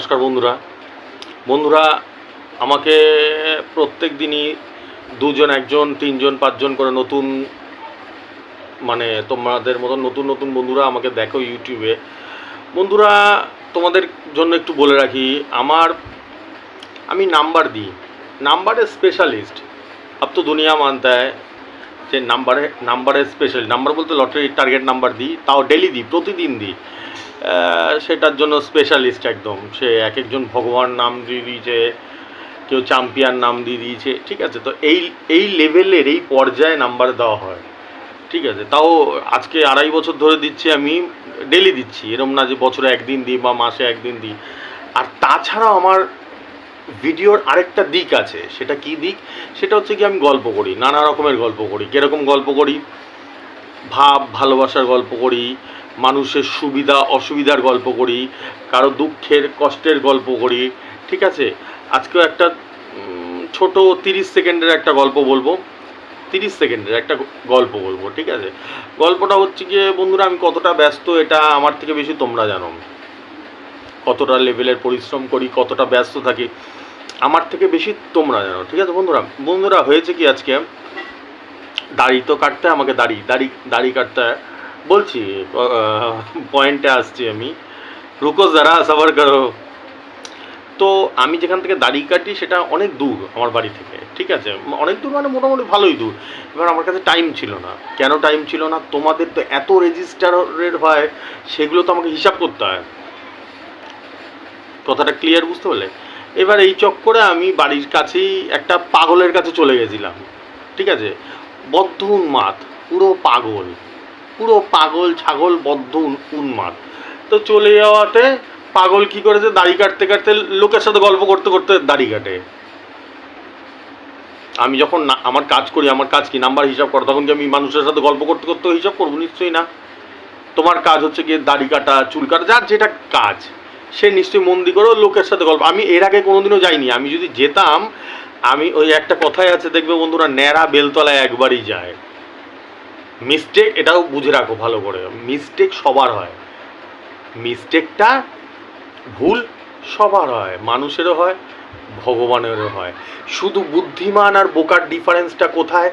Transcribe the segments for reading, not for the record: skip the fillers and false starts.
নমস্কার বন্ধুরা। বন্ধুরা, আমাকে প্রত্যেক দিনই দুজন, একজন, তিনজন, পাঁচজন করে নতুন, মানে তোমাদের মতন নতুন নতুন বন্ধুরা আমাকে দেখো ইউটিউবে। বন্ধুরা, তোমাদের জন্য একটু বলে রাখি, আমি নাম্বার দিই, নাম্বারের স্পেশালিস্ট। अब तो दुनिया मानता है যে নাম্বারের স্পেশাল, নাম্বার বলতে লটারির টার্গেট নাম্বার দিই, তাও ডেলি দিই, প্রতিদিন দিই। সেটার জন্য স্পেশালিস্ট একদম। সে এক একজন ভগবান নাম দিয়ে দিয়েছে, কেউ চ্যাম্পিয়ন নাম দিয়ে দিয়েছে, ঠিক আছে। তো এই লেভেলের, এই পর্যায়ে নাম্বার দেওয়া হয়, ঠিক আছে। তাও আজকে 2.5 বছর ধরে দিচ্ছি, আমি ডেলি দিচ্ছি, এরম না যে বছরে একদিন দিই বা মাসে একদিন দিই। আর তাছাড়াও আমার ভিডিওর আরেকটা দিক আছে। সেটা কি দিক? সেটা হচ্ছে কি, আমি গল্প করি, নানা রকমের গল্প করি। কীরকম গল্প করি? ভালোবাসার গল্প করি, মানুষের সুবিধা অসুবিধার গল্প করি, কারো দুঃখের কষ্টের গল্প করি, ঠিক আছে। আজকেও একটা ছোট 30 সেকেন্ডের একটা গল্প বলবো, 30 সেকেন্ডের একটা গল্প বলবো, ঠিক আছে। গল্পটা হচ্ছে গিয়ে, বন্ধুরা, আমি কতটা ব্যস্ত এটা আমার থেকে বেশি তোমরা জানো। কতটা লেভেলের পরিশ্রম করি, কতটা ব্যস্ত থাকি, আমার থেকে বেশি তোমরা জানো, ঠিক আছে। বন্ধুরা হয়েছে কি, আজকে দাড়ি তো কাটতে, আমাকে দাড়ি কাটতে বলছি, পয়েন্টে আসছি আমি। রুকো যারা, সবার করো। তো আমি যেখান থেকে দাড়ি কাটি সেটা অনেক দূর আমার বাড়ি থেকে, ঠিক আছে। অনেক দূর মানে মোটামুটি ভালোই দূর। এবার আমার কাছে টাইম ছিল না। কেন টাইম ছিল না? তোমাদের তো এত রেজিস্টারের হয়, সেগুলো তো আমাকে হিসাব করতে হয়। কথাটা ক্লিয়ার বুঝতে পারলে? এবার এই চক্করে আমি বাড়ির কাছেই একটা পাগলের কাছে চলে গেছিলাম, ঠিক আছে। বদ্ধ উন্মাদ, পুরো পাগল ছাগল, বদ্ধ উন্মাদ। তো চলে যাওয়াতে পাগল কি করেছে, দাড়ি কাটতে কাটতে লোকের সাথে গল্প করতে করতে দাড়ি কাটে। আমি যখন আমার কাজ করি, আমার কাজ কি নাম্বার হিসাব করা, তখন কি আমি মানুষের সাথে গল্প করতে করতে হিসাব করবো? নিশ্চয়ই না। তোমার কাজ হচ্ছে গিয়ে দাড়ি কাটা, চুল কাটা, যার যেটা কাজ সে নিশ্চয়ই মন দিয়ে করো, লোকের সাথে গল্প। আমি এর আগে কোনোদিনও যাইনি। আমি যদি যেতাম, আমি ওই একটা কথাই আছে দেখবে বন্ধুরা, ন্যাড়া বেলতলায় একবারই যায়। মিস্টেক, এটাও বুঝে রাখো ভালো করে, মিস্টেক সবার হয়। মিস্টেকটা, ভুল সবার হয়, মানুষেরও হয়, ভগবানেরও হয়। শুধু বুদ্ধিমান আর বোকার ডিফারেন্সটা কোথায়?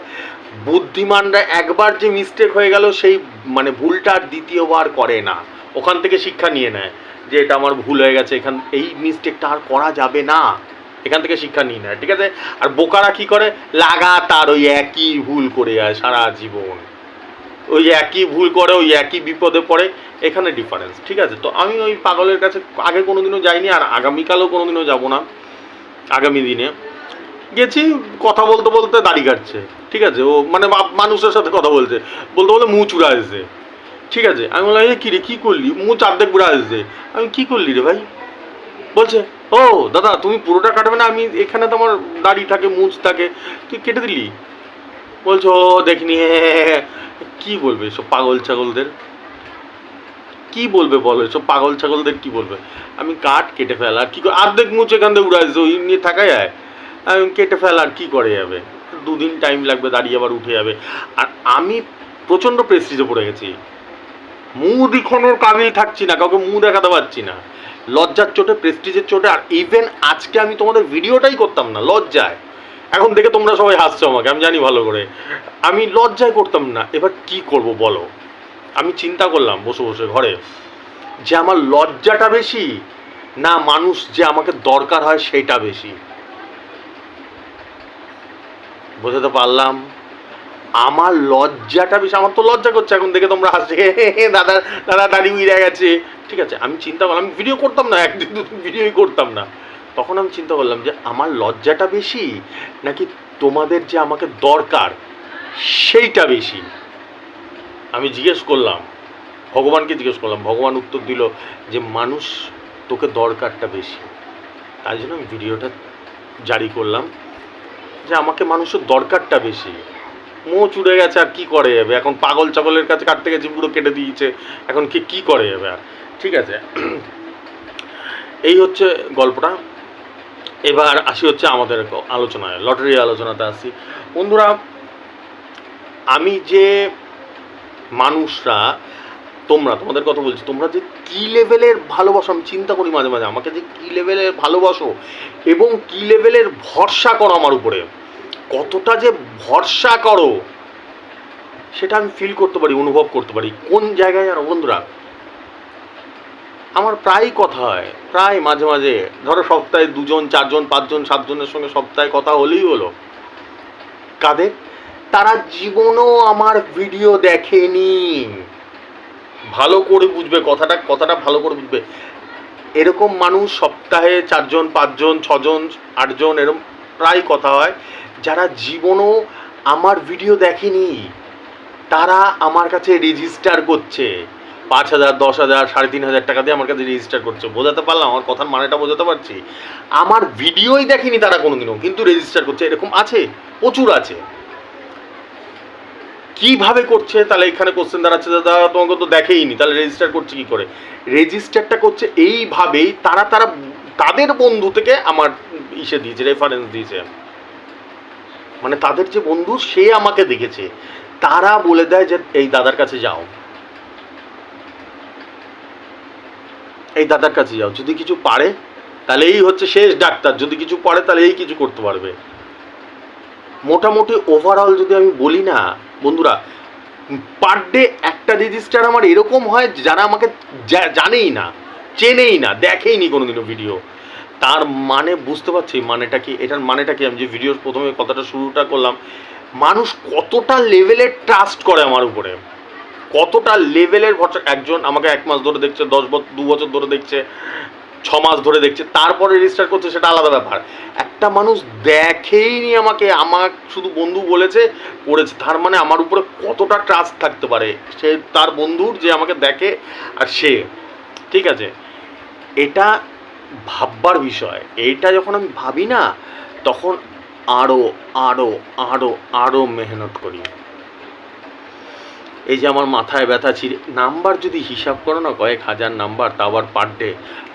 বুদ্ধিমানরা একবার যে মিস্টেক হয়ে গেল, সেই মানে ভুলটা আর দ্বিতীয়বার করে না, ওখান থেকে শিক্ষা নিয়ে নেয় যে এটা আমার ভুল হয়ে গেছে, এই মিস্টেকটা আর করা যাবে না, এখান থেকে শিক্ষা নিয়ে নেয়, ঠিক আছে। আর বোকারা কি করে? লাগাতার ওই একই ভুল করে যায় সারা জীবন, ওই একই ভুল করে, ওই একই বিপদে পড়ে। এখানে ডিফারেন্স, ঠিক আছে। তো আমি ওই পাগলের কাছে আগে কোনোদিনও যাইনি, আর আগামীকালও কোনোদিনও যাব না। আগামী দিনে গেছি, কথা বলতে বলতে দাড়ি কাটছে, ঠিক আছে। ও মানে মানুষের সাথে কথা বলতে বলতে মুখ চূড়া আসছে, ঠিক আছে। আমি বললাম, এই কী রে, কী করলি? মুখ চারদিক বুড়া আসছে। আমি কী করলি রে ভাই? বলছে, ও দাদা, তুমি পুরোটা কাটবে না? আমি এখানে তো আমার দাড়ি থাকে, মুছ থাকে, তুই কেটে দিলি? বলছো, ও দেখিনি। কি বলবে সব পাগল ছাগলদের? কি বলবে বলো, সব পাগল ছাগলদের কি বলবে? আমি কেটে ফেলা, আর কি করে? অর্ধেক মুছ এখান থেকে উড়াইছে, ওই নিয়ে থাকা যায়? আমি কেটে ফেলা, আর কি করে যাবে? 2 দিন টাইম লাগবে, দাঁড়িয়ে আবার উঠে যাবে। আর আমি প্রচণ্ড প্রেস্টিজে পড়ে গেছি, মুখ দেখানোর কাবিল থাকছি না, কাউকে মুখ দেখাতে পারছি না, লজ্জার চোটে, প্রেস্টিজের চোটে। আর ইভেন আজকে আমি তোমাদের ভিডিওটাই করতাম না লজ্জায়। এখন দেখে তোমরা সবাই হাসছো আমাকে, আমি জানি ভালো করে, আমি লজ্জায় করতাম না। এবার কি করব বলো? আমি চিন্তা করলাম বসে বসে ঘরে, যে আমার লজ্জাটা বেশি না মানুষ যে আমাকে দরকার হয় সেটা বেশি? বোঝাতে পারলাম? আমার লজ্জাটা বেশি। আমার তো লজ্জা করছে এখন দেখে, তোমরা হাসছে, দাদা দাদা দাড়ি উইড়ে গেছে, ঠিক আছে। আমি চিন্তা করলাম, আমি ভিডিও করতাম না, একদিন দুদিন ভিডিওই করতাম না। তখন আমি চিন্তা করলাম যে আমার লজ্জাটা বেশি নাকি তোমাদের যে আমাকে দরকার সেইটা বেশি? আমি জিজ্ঞেস করলাম, ভগবানকে জিজ্ঞেস করলাম, ভগবান উত্তর দিল যে মানুষ তোকে দরকারটা বেশি। তাই জন্য আমি ভিডিওটা জারি করলাম যে আমাকে মানুষের দরকারটা বেশি। মোচ উড়ে গেছে, আর কি করে যাবে? এখন পাগল ছাগলের কাছে কাটতে গেছি, পুরো কেটে দিয়েছে, এখন কি করে যাবে আর? ঠিক আছে, এই হচ্ছে গল্পটা। এবার আসি হচ্ছে আমাদের আলোচনায়, লটারি আলোচনাতে আসি। বন্ধুরা, আমি যে মানুষরা তোমাদের কথা বলছি, তোমরা যে কী লেভেলের ভালোবাসো আমি চিন্তা করি মাঝে মাঝে, আমাকে যে কী লেভেলের ভালোবাসো এবং কী লেভেলের ভরসা করো আমার উপরে, কতটা যে ভরসা করো সেটা আমি ফিল করতে পারি, অনুভব করতে পারি। কোন জায়গায় জানো বন্ধুরা, আমার প্রায় কথা হয়, প্রায় মাঝে মাঝে, ধরো সপ্তাহে 2জন 4জন 5জন 7জনের সঙ্গে সপ্তাহে কথা হলেই হলো। কাদের? তারা জীবনও আমার ভিডিও দেখেনি। ভালো করে বুঝবে কথাটা ভালো করে বুঝবে। এরকম মানুষ সপ্তাহে 4জন 5জন 6জন 8জন এরকম প্রায় কথা হয়, যারা জীবনও আমার ভিডিও দেখেনি। তারা আমার কাছে রেজিস্টার করছে 5,000 10,000 3,500 টাকা দিয়ে আমার কাছে রেজিস্টার করছে। বোঝাতে পারলাম? আমার কথার মানেটা বোঝাতে পারছি? আমার ভিডিওই দেখেনি তারা কোনোদিনও, কিন্তু রেজিস্টার করছে। এরকম আছে, প্রচুর আছে। কিভাবে করছে? তাহলে এখানে কোশ্চেন দাঁড়াচ্ছে, দাদা তোমাকে তো দেখেইনি, তাহলে রেজিস্টার করছে কি করে? রেজিস্টারটা করছে এইভাবেই, তারা তাদের বন্ধু থেকে আমার ইসে দিয়েছে, রেফারেন্স দিয়েছে। মানে তাদের যে বন্ধু সে আমাকে দেখেছে, তারা বলে দেয় যে এই দাদার কাছে যাও, এই দাদার কাছে যাও, যদি কিছু পারে তাহলে এই হচ্ছে শেষ ডাক্তার, যদি কিছু পারে তাহলে এই কিছু করতে পারবে। মোটামুটি ওভারঅল যদি আমি বলি না বন্ধুরা, পার ডে একটা রেজিস্টার আমার এরকম হয় যারা আমাকে জানেই না, চেনেই না, দেখেইনি কোনোদিনও ভিডিও। তার মানে বুঝতে পারছি মানেটা কি? এটার মানেটা কি? আমি যে ভিডিওর প্রথমে কথাটা শুরুটা করলাম, মানুষ কতটা লেভেলের ট্রাস্ট করে আমার উপরে, কতটা লেভেলের ভরসা। একজন আমাকে 1 মাস ধরে দেখছে, 2 বছর ধরে দেখছে, 6 মাস ধরে দেখছে, তারপরে রেজিস্টার করছে, সেটা আলাদা ব্যাপার। একটা মানুষ দেখেইনি আমাকে, আমার শুধু বন্ধু বলেছে করেছে, তার মানে আমার উপরে কতটা ট্রাস্ট থাকতে পারে সে, তার বন্ধুর, যে আমাকে দেখে আর সে। ঠিক আছে, এটা ভাববার বিষয়। এইটা যখন আমি ভাবি না, তখন আরও আরও আরও আরও মেহনত করি। এই যে আমার মাথায় ব্যথা ছিঁড়ে, নাম্বার যদি হিসাব করো না, কয়েক হাজার নাম্বার, তা আবার পার ডে,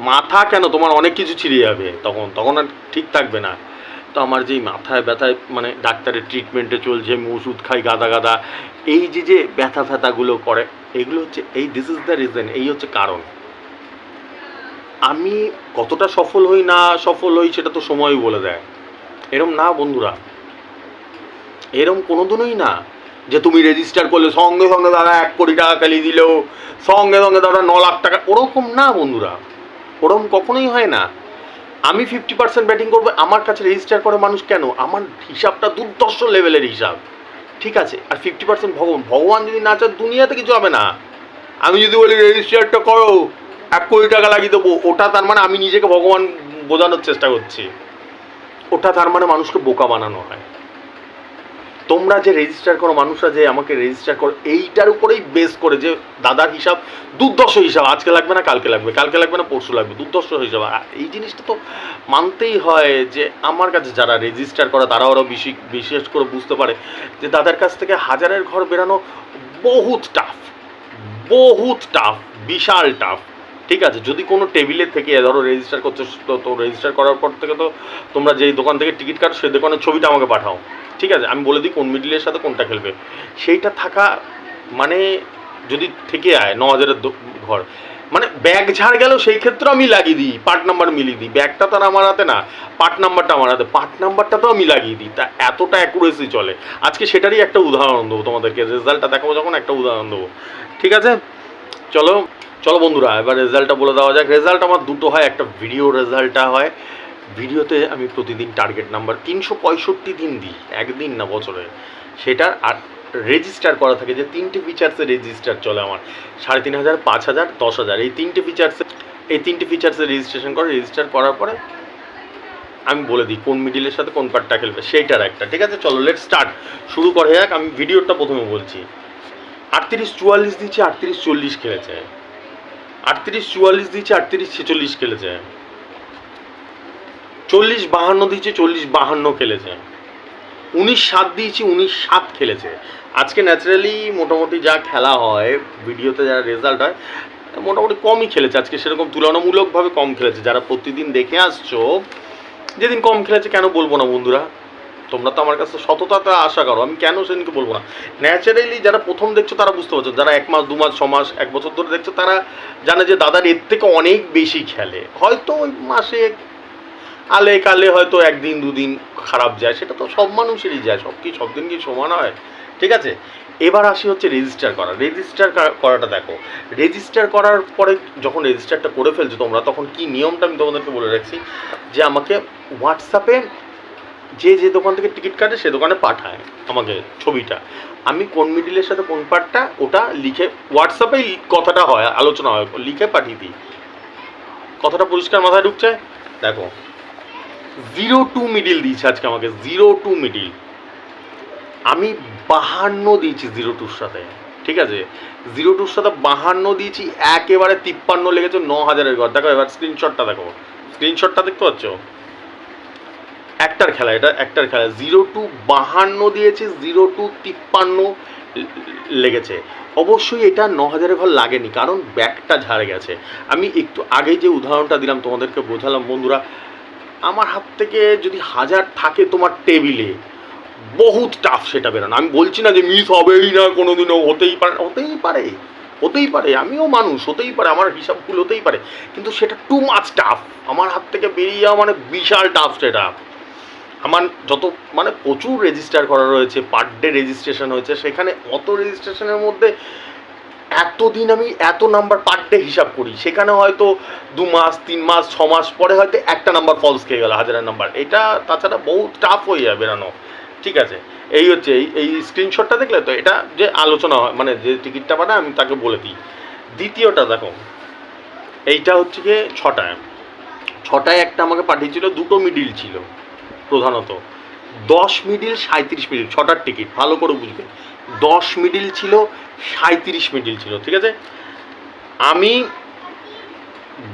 মাথা কেন, তোমার অনেক কিছু ছিঁড়ে যাবে, তখন আর ঠিক থাকবে না। তো আমার যেই মাথায় ব্যথায়, মানে ডাক্তারের ট্রিটমেন্টে চলছে, আমি ওষুধ খাই গাদা গাদা, এই যে ব্যথা ফ্যাথাগুলো করে, এগুলো হচ্ছে এই দিস ইজ দ্য রিজন, এই হচ্ছে কারণ। আমি কতটা সফল হই না সফল হই সেটা তো সময়ই বলে দেয়। এরম না বন্ধুরা, এরম কোনোদিনই না যে তুমি রেজিস্টার করলে সঙ্গে সঙ্গে দাদা 1 কোটি টাকা খালি দিল, সঙ্গে সঙ্গে দাদা 9 লাখ টাকা, ওরকম না বন্ধুরা, ওরকম কখনোই হয় না। আমি 50% ব্যাটিং করবো, আমার কাছে রেজিস্টার করে মানুষ কেন? আমার হিসাবটা দুর্ধর্ষ লেভেলের হিসাব, ঠিক আছে। আর 50% ভগবান যদি না চায় দুনিয়াতে কিছু হবে না। আমি যদি বলি রেজিস্টারটা করো 1 কোটি টাকা লাগিয়ে দেবো, ওটা তার মানে আমি নিজেকে ভগবান বোঝানোর চেষ্টা করছি, ওটা তার মানে মানুষকে বোকা বানানো হয়। তোমরা যে রেজিস্টার করো, মানুষরা যে আমাকে রেজিস্টার করো, এইটার উপরেই বেস করে যে দাদার হিসাব দুর্দর্শ হিসাব, আজকে লাগবে না কালকে লাগবে, কালকে লাগবে না পরশু লাগবে, দুর্দর্শ হিসাব। এই জিনিসটা তো মানতেই হয় যে আমার কাছে যারা রেজিস্টার করে তারা ওরা বিশেষ করে বুঝতে পারে যে দাদার কাছ থেকে হাজারের ঘর বেরানো বহুত টাফ, বহুত টাফ, বিশাল টাফ। ঠিক আছে, যদি কোনো টেবিলে থেকে ধরো রেজিস্টার করছো, তো রেজিস্টার করার পর থেকে তো তোমরা যেই দোকান থেকে টিকিট কাটো সেই দোকানের ছবিটা আমাকে পাঠাও, ঠিক আছে, আমি বলে দিই কোন মিডিলের সাথে কোনটা খেলবে। সেইটা থাকা মানে যদি থেকে আয় 9,000-এর ঘর, মানে ব্যাগ ঝাড় গেল সেই ক্ষেত্রে আমি লাগিয়ে দিই, পার্ট নাম্বার মিলিয়ে দিই। ব্যাগটা তো আর আমার হাতে না, পার্ট নাম্বারটা আমার হাতে, পার্ট নাম্বারটা তো আমি লাগিয়ে দিই। তা এতটা অ্যাকুরেসি চলে। আজকে সেটারই একটা উদাহরণ দেবো তোমাদেরকে, রেজাল্টটা দেখাবো যখন একটা উদাহরণ দেবো, ঠিক আছে। চলো চলো বন্ধুরা, এবার রেজাল্টটা বলে দেওয়া যাক। রেজাল্ট আমার দুটো হয়, একটা ভিডিও রেজাল্টটা হয়। ভিডিওতে আমি প্রতিদিন টার্গেট নাম্বার 365 দিন দিই, একদিন না বছরে, সেটার। আর রেজিস্টার করা থাকে, যে 3টে ফিচার্সে রেজিস্টার চলে আমার, 3,500 5,000 10,000, এই 3টে ফিচার্সে রেজিস্ট্রেশন করে। রেজিস্টার করার পরে আমি বলে দিই কোন মিডিলের সাথে কোন পার্টটা খেলবে, সেইটার একটা, ঠিক আছে। চলো লেট স্টার্ট, শুরু করে যাক। আমি ভিডিওটা প্রথমে বলছি। 38-44 দিয়েছে, 38-40 খেলেছে। 38-44 দিয়েছে, 38-46 খেলেছে। 40-52 দিয়েছে, 40-52 খেলেছে। 19-7 দিয়েছি, 19-7 খেলেছে। আজকে ন্যাচারালি মোটামুটি যা খেলা হয়, ভিডিওতে যা রেজাল্ট হয়, মোটামুটি কমই খেলেছে আজকে, সেরকম তুলনামূলকভাবে কম খেলেছে। যারা প্রতিদিন দেখে আসছো, যেদিন কম খেলেছে কেন বলবো না বন্ধুরা, তোমরা তো আমার কাছে সততাটা আশা করো, আমি কেন সেদিনকে বলবো না। ন্যাচারালি যারা প্রথম দেখছো তারা বুঝতে পারছো, যারা 1 মাস 2 মাস 6 মাস 1 বছর ধরে দেখছো তারা জানে যে দাদার এর থেকে অনেক বেশি খেলে। হয়তো ওই মাসে আলে কালে হয়তো 1 দিন 2 দিন খারাপ যায়, সেটা তো সব মানুষেরই যায়, সব দিন কি সমান হয়? ঠিক আছে, এবার আসি হচ্ছে রেজিস্টার করা। রেজিস্টার করাটা দেখো, রেজিস্টার করার পরে যখন রেজিস্টারটা করে ফেলছো তোমরা, তখন কি নিয়মটা আমি তোমাদেরকে বলে রাখছি, যে আমাকে হোয়াটসঅ্যাপে যে দোকান থেকে টিকিট কাটে সে দোকানে পাঠায় আমাকে ছবিটা, আমি কোন মিডিলের সাথে কোন পার্টটা ওটা লিখে হোয়াটসঅ্যাপেই কথাটা হয়, আলোচনা হয়, লিখে পাঠিয়ে দিই। কথাটা পরিষ্কার মাথায় ঢুকছে? দেখো 02 মিডিল দিয়েছে আজকে আমাকে, 02 মিডিল, আমি 52 দিয়েছি 02-র সাথে। ঠিক আছে, 02-র সাথে 52 দিয়েছি, একেবারে 53 লেগেছে 9000-এর ঘর। দেখো এবার স্ক্রিনশটটা দেখো, স্ক্রিনশটটা দেখতে পাচ্ছ? একটার খেলা, এটা একটার খেলা। 02 52 দিয়েছে, 02 53 লেগেছে। অবশ্যই এটা 9000-এর ঘর লাগেনি, কারণ ব্যাগটা ঝাড়ে গেছে। আমি একটু আগেই যে উদাহরণটা দিলাম তোমাদেরকে বোঝালাম বন্ধুরা, আমার হাত থেকে যদি 1000 থাকে তোমার টেবিলে, বহুত টাফ সেটা বেরোনো। আমি বলছি না যে মিস হবেই না, কোনোদিনও হতেই পারে, হতেই পারে, আমিও মানুষ, হতেই পারে, আমার হিসাব ভুল হতেই পারে, কিন্তু সেটা টু মাচ টাফ। আমার হাত থেকে বেরিয়ে যাওয়া মানে বিশাল টাফ সেটা। আমার যত মানে প্রচুর রেজিস্টার করা রয়েছে, পার ডে রেজিস্ট্রেশন হয়েছে, সেখানে অত রেজিস্ট্রেশনের মধ্যে এতদিন আমি এত নাম্বার পার ডে হিসাব করি, সেখানে হয়তো 2 মাস 3 মাস 6 মাস পরে হয়তো একটা নাম্বার ফলস খেয়ে গেল 1000-এর নাম্বার, এটা তাছাড়া বহুত টাফ হয়ে যায় বেরানো। ঠিক আছে, এই হচ্ছে এই স্ক্রিনশটটা দেখলে তো, এটা যে আলোচনা হয় মানে যে টিকিটটা পাঠায় আমি তাকে বলে দিই। দ্বিতীয়টা দেখো, এইটা হচ্ছে গিয়ে 6টায় একটা আমাকে পাঠিয়েছিল, 2টো মিডিল ছিল প্রধানত, 10 মিডিল 37 মিডিল, 6টার টিকিট ভালো করে বুঝবে, 10 মিডিল ছিল 37 মিডিল ছিল। ঠিক আছে, আমি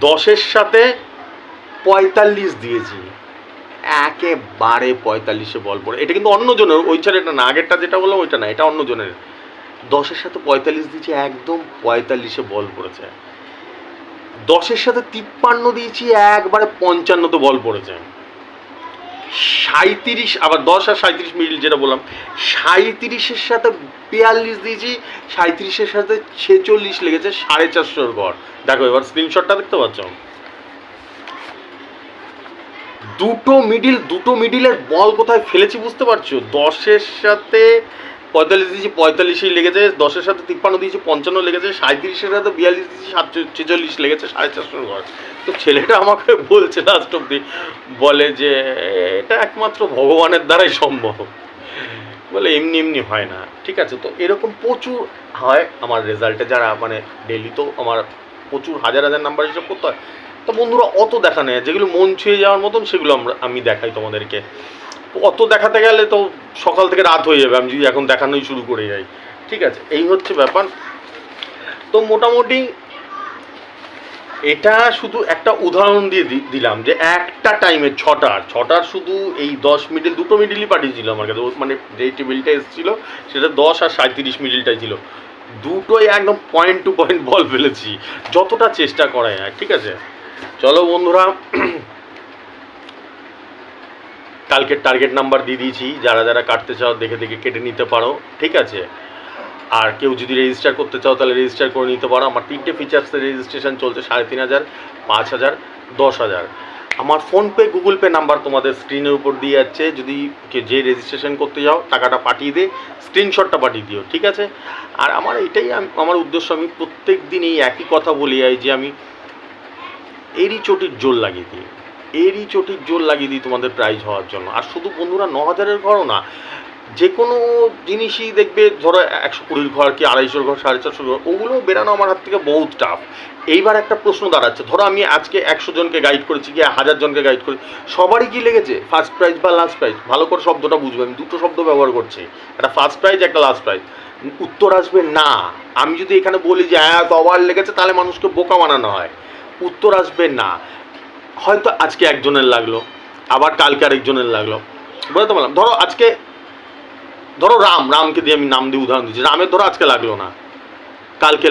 10-এর সাথে 45 দিয়েছি, একেবারে 45-এ বল পড়ে। এটা কিন্তু অন্য জনের, ওই ছেলেটা না, আগেরটা যেটা বললাম ওইটা না, এটা অন্য জনের। 10-এর সাথে 45 দিয়েছি, একদম 45-এ বল পড়েছে। 10-এর সাথে 53 দিয়েছি, একবারে 55-তে বল পড়েছে। 37, আবার 10 আর 37 মিডিল যেটা বললাম, 37-এর সাথে 42 দিয়েছি, 37-এর সাথে 46 লেগেছে, 450-এর গড়। দেখো এবার স্ক্রিনশটটা দেখতে পাচ্ছ, দুটো মিডিলের বল কোথায় ফেলেছি বুঝতে পারছো? 10-এর সাথে 45 দিয়েছি, 45ই লেগেছে, 10-এর সাথে 53 দিয়েছি, 55 লেগেছে, 37-এর সাথে 42 দিয়েছি, 46 লেগেছে, 450-এর ঘর। তো ছেলেটা আমাকে বলছে লাস্ট অব্দি, বলে যে এটা একমাত্র ভগবানের দ্বারাই সম্ভব, বলে এমনি হয় না। ঠিক আছে, তো এরকম প্রচুর হয় আমার রেজাল্টে, যারা মানে ডেলি তো আমার প্রচুর হাজার নাম্বার হিসাব করতে হয়। তো বন্ধুরা অত দেখা নেই, যেগুলো মন ছুঁয়ে যাওয়ার মতন সেগুলো আমি দেখাই তোমাদেরকে। অত দেখাতে গেলে তো সকাল থেকে রাত হয়ে যাবে, আমি যদি এখন দেখানোই শুরু করে যাই। ঠিক আছে, এই হচ্ছে ব্যাপার। তো মোটামুটি এটা শুধু একটা উদাহরণ দিয়ে দিলাম যে একটা টাইমে 6টার শুধু এই 10 মিডিল, 2টো মিডিলই পাঠিয়েছিল আমার কাছে, মানে যে টেবিলটা এসেছিলো সেটা 10 আর 37 মিডিলটাই ছিল, দুটোই একদম পয়েন্ট টু পয়েন্ট বল ফেলেছি, যতটা চেষ্টা করা যায়। ঠিক আছে, চলো বন্ধুরা, কালকের টার্গেট নাম্বার দিয়ে দিয়েছি, যারা কাটতে চাও দেখে কেটে নিতে পারো। ঠিক আছে, আর কেউ যদি রেজিস্টার করতে চাও তাহলে রেজিস্টার করে নিতে পারো। আমার 3টে ফিচার্সের রেজিস্ট্রেশন চলছে, 3500, 5000, 10000। আমার ফোনপে গুগল পে নাম্বার তোমাদের স্ক্রিনের উপর দিয়ে যাচ্ছে, যদি যে রেজিস্ট্রেশন করতে যাও টাকাটা পাঠিয়ে দে, স্ক্রিনশটটা পাঠিয়ে দিও। ঠিক আছে, আর আমার এটাই আমার উদ্দেশ্য, আমি প্রত্যেক দিন এই একই কথা বলি যাই যে আমি এরই চটির জোর লাগিয়ে দিই তোমাদের প্রাইজ হওয়ার জন্য। আর শুধু বন্ধুরা 9000-এর ঘরও না, যে কোনো জিনিসই দেখবে, ধরো 120-র ঘর কি 250-র ঘর, 450-র ঘর, ওগুলো বেরানো আমার হাত থেকে বহুত টাফ। এইবার একটা প্রশ্ন দাঁড়াচ্ছে, ধরো আমি আজকে 100 জনকে গাইড করেছি, কি 1000 জনকে গাইড করেছি, সবারই কি লেগেছে ফার্স্ট প্রাইজ বা লাস্ট প্রাইজ? ভালো করে শব্দটা বুঝবে, আমি দুটো শব্দ ব্যবহার করছি, একটা ফার্স্ট প্রাইজ, একটা লাস্ট প্রাইজ। উত্তর আসবে না। আমি যদি এখানে বলি যে হ্যাঁ সবার লেগেছে, তাহলে মানুষকে বোকা বানানো হয়। উত্তর আসবে না। হয়তো আজকে একজনের লাগলো, আবার কালকে আরেকজনের লাগলো, বুঝতে পারলাম। ধরো রামকে দিয়ে আমি নাম দিয়ে উদাহরণ দিচ্ছি, রামের ধরো আজকে লাগলো না, কালকে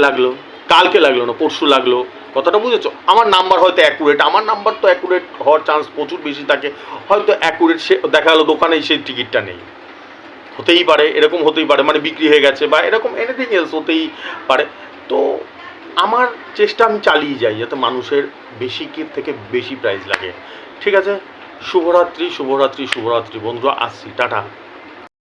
লাগলো না, পরশু লাগলো, কথাটা বুঝেছো? আমার নাম্বার হয়তো অ্যাকুরেট, আমার নাম্বার তো অ্যাকুরেট হওয়ার চান্স প্রচুর বেশি থাকে, হয়তো অ্যাকুরেট সে দেখা গেলো দোকানেই সেই টিকিটটা নেই, হতেই পারে, এরকম হতেই পারে, মানে বিক্রি হয়ে গেছে বা এরকম এনিথিং এলস হতেই পারে। তো আমার চেষ্টা আমি চালিয়ে যাই যাতে মানুষের বেশি থেকে বেশি প্রাইস লাগে। ঠিক আছে, শুভরাত্রি শুভরাত্রি শুভরাত্রি বন্ধুরা, আসছি, টাটা।